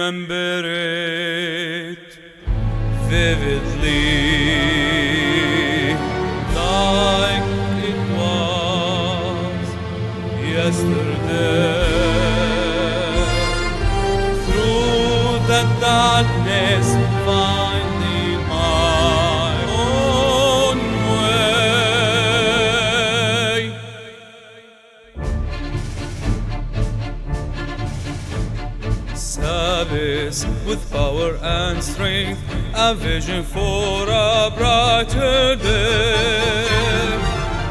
remember it vividly, like it was yesterday. Through the darkness, finding my own way. Service with power and strength, a vision for a brighter day.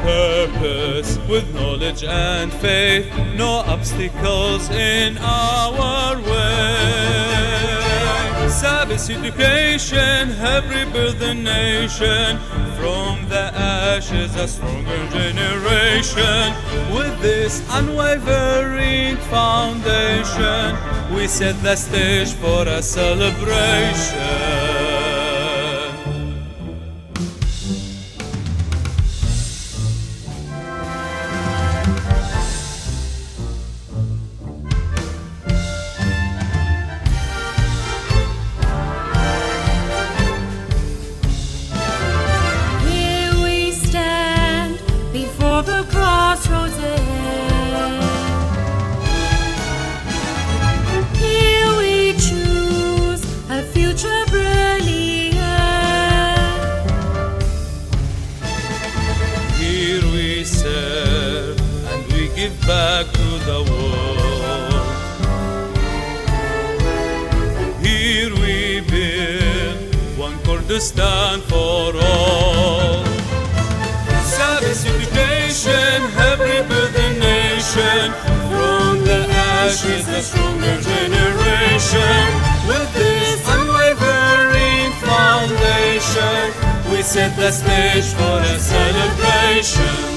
Purpose with knowledge and faith, no obstacles in our way. Service education, help rebuild the nation. From the ashes, a stronger generation. With this unwavering foundation, we set the stage for a celebration. Here we stand before the crossroads end. Here we choose a future brilliant. Here we serve and we give back to the world. Here we build one Kurdistan for all. Service education, help rebuild the nation. From the ashes, a stronger generation. With this unwavering foundation, we set the stage for a celebration.